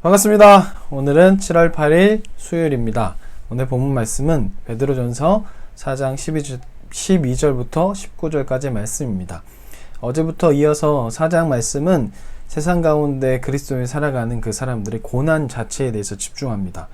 반갑습니다. 오늘은 7월 8일 수요일입니다. 오늘 본문 말씀은 베드로전서 4장 12절부터 19절까지 말씀입니다. 어제부터 이어서 4장 말씀은 세상 가운데 그리스도인이 살아가는 그 사람들의 고난 자체에 대해서 집중합니다.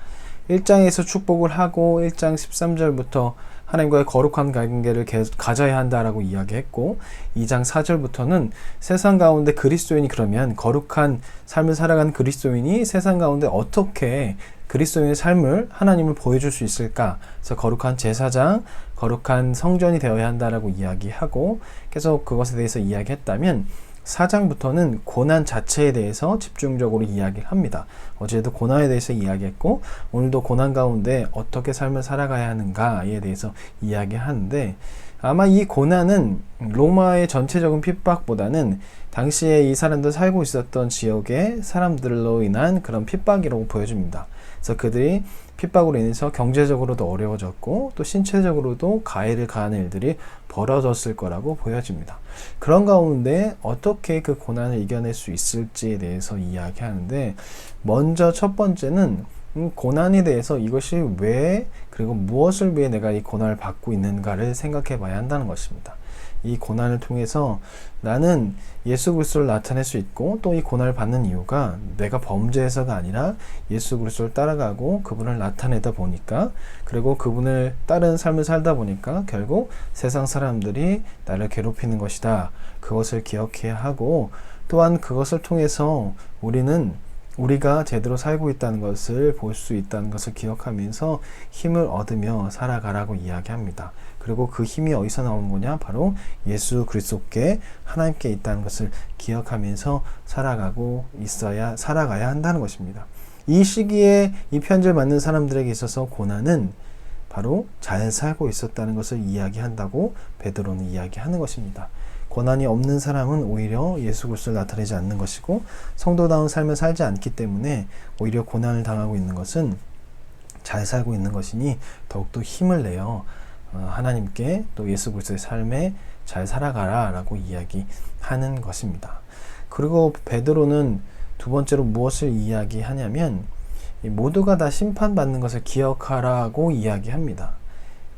1장에서 축복을 하고 1장 13절부터 하나님과의 거룩한 관계를 가져야 한다라고 이야기했고 2장 4절부터는 세상 가운데 그리스도인이 그러면 거룩한 삶을 살아가는 그리스도인이 세상 가운데 어떻게 그리스도인의 삶을 하나님을 보여줄 수 있을까? 그래서 거룩한 제사장, 거룩한 성전이 되어야 한다라고 이야기하고 계속 그것에 대해서 이야기했다면 4장부터는 고난 자체에 대해서 집중적으로 이야기를 합니다. 어제도 고난에 대해서 이야기했고 오늘도 고난 가운데 어떻게 삶을 살아가야 하는가에 대해서 이야기하는데 아마 이 고난은 로마의 전체적인 핍박보다는 당시에 이 사람들 살고 있었던 지역의 사람들로 인한 그런 핍박이라고 보여집니다. 그래서 그들이 핍박으로 인해서 경제적으로도 어려워졌고 또 신체적으로도 가해를 가하는 일들이 벌어졌을 거라고 보여집니다. 그런 가운데 어떻게 그 고난을 이겨낼 수 있을지에 대해서 이야기하는데 먼저 첫 번째는 고난에 대해서 이것이 왜 그리고 무엇을 위해 내가 이 고난을 받고 있는가를 생각해 봐야 한다는 것입니다. 이 고난을 통해서 나는 예수 그리스도를 나타낼 수 있고 또 이 고난을 받는 이유가 내가 범죄해서가 아니라 예수 그리스도를 따라가고 그분을 나타내다 보니까 그리고 그분을 따르는 삶을 살다 보니까 결국 세상 사람들이 나를 괴롭히는 것이다. 그것을 기억해야 하고 또한 그것을 통해서 우리가 제대로 살고 있다는 것을 볼 수 있다는 것을 기억하면서 힘을 얻으며 살아가라고 이야기합니다. 그리고 그 힘이 어디서 나오는 거냐? 바로 예수 그리스도께 하나님께 있다는 것을 기억하면서 살아가야 한다는 것입니다. 이 시기에 이 편지를 받는 사람들에게 있어서 고난은 바로 잘 살고 있었다는 것을 이야기한다고 베드로는 이야기하는 것입니다. 고난이 없는 사람은 오히려 예수 그리스도를 나타내지 않는 것이고 성도다운 삶을 살지 않기 때문에 오히려 고난을 당하고 있는 것은 잘 살고 있는 것이니 더욱더 힘을 내어 하나님께 또 예수 그리스도의 삶에 잘 살아가라 라고 이야기하는 것입니다. 그리고 베드로는 두 번째로 무엇을 이야기하냐면 모두가 다 심판받는 것을 기억하라고 이야기합니다.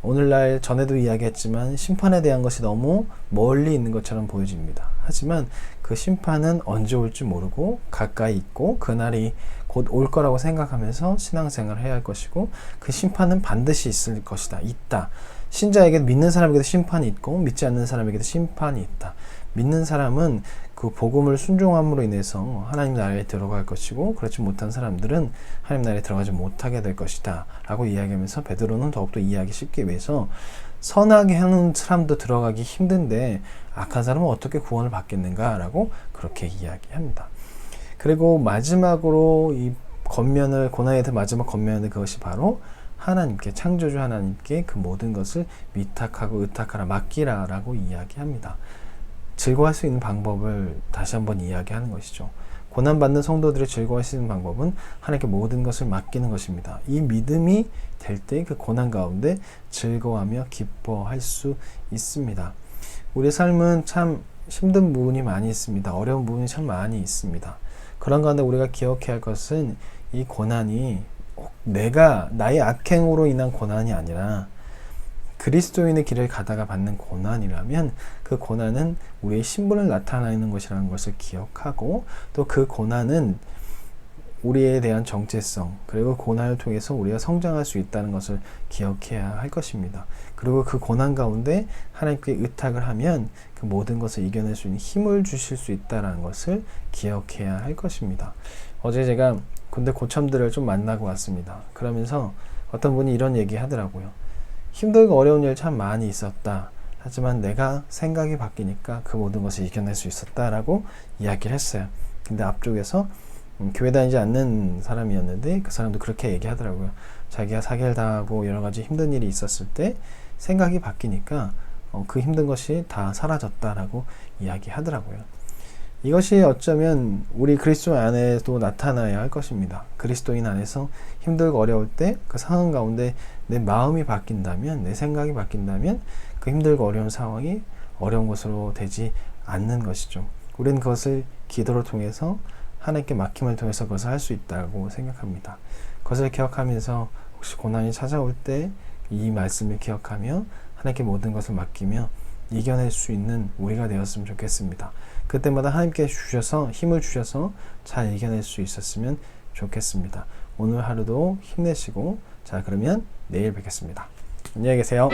오늘날 전에도 이야기했지만 심판에 대한 것이 너무 멀리 있는 것처럼 보여집니다. 하지만 그 심판은 언제 올지 모르고 가까이 있고 그날이 곧 올 거라고 생각하면서 신앙생활을 해야 할 것이고 그 심판은 반드시 있을 것이다. 있다. 신자에게 믿는 사람에게도 심판이 있고 믿지 않는 사람에게도 심판이 있다. 믿는 사람은 그 복음을 순종함으로 인해서 하나님 나라에 들어갈 것이고 그렇지 못한 사람들은 하나님 나라에 들어가지 못하게 될 것이다 라고 이야기하면서 베드로는 더욱더 이해하기 쉽기 위해서 선하게 하는 사람도 들어가기 힘든데 악한 사람은 어떻게 구원을 받겠는가 라고 그렇게 이야기합니다. 그리고 마지막으로 이 고난에 대한 마지막 권면은 그것이 바로 하나님께, 창조주 하나님께 그 모든 것을 위탁하고 의탁하라, 맡기라 라고 이야기합니다. 즐거워할 수 있는 방법을 다시 한번 이야기하는 것이죠. 고난받는 성도들이 즐거워할 수 있는 방법은 하나님께 모든 것을 맡기는 것입니다. 이 믿음이 될 때 그 고난 가운데 즐거워하며 기뻐할 수 있습니다. 우리 삶은 참 힘든 부분이 많이 있습니다. 어려운 부분이 참 많이 있습니다. 그런 가운데 우리가 기억해야 할 것은 이 고난이 나의 악행으로 인한 고난이 아니라 그리스도인의 길을 가다가 받는 고난이라면 그 고난은 우리의 신분을 나타내는 것이라는 것을 기억하고 또 그 고난은 우리에 대한 정체성 그리고 고난을 통해서 우리가 성장할 수 있다는 것을 기억해야 할 것입니다. 그리고 그 고난 가운데 하나님께 의탁을 하면 그 모든 것을 이겨낼 수 있는 힘을 주실 수 있다는 것을 기억해야 할 것입니다. 어제 제가 군대 고참들을 좀 만나고 왔습니다. 그러면서 어떤 분이 이런 얘기 하더라고요. 힘들고 어려운 일 참 많이 있었다. 하지만 내가 생각이 바뀌니까 그 모든 것을 이겨낼 수 있었다라고 이야기를 했어요. 근데 앞쪽에서 교회 다니지 않는 사람이었는데 그 사람도 그렇게 얘기하더라고요. 자기가 사기를 당하고 여러 가지 힘든 일이 있었을 때 생각이 바뀌니까 그 힘든 것이 다 사라졌다라고 이야기하더라고요. 이것이 어쩌면 우리 그리스도인 안에도 나타나야 할 것입니다. 그리스도인 안에서 힘들고 어려울 때 그 상황 가운데 내 마음이 바뀐다면, 내 생각이 바뀐다면 그 힘들고 어려운 상황이 어려운 것으로 되지 않는 것이죠. 우리는 그것을 기도를 통해서 하나님께 맡김을 통해서 그것을 할 수 있다고 생각합니다. 그것을 기억하면서 혹시 고난이 찾아올 때 이 말씀을 기억하며 하나님께 모든 것을 맡기며 이겨낼 수 있는 우리가 되었으면 좋겠습니다. 그때마다 하나님께 주셔서 힘을 주셔서 잘 이겨낼 수 있었으면 좋겠습니다. 오늘 하루도 힘내시고, 자 그러면 내일 뵙겠습니다. 안녕히 계세요.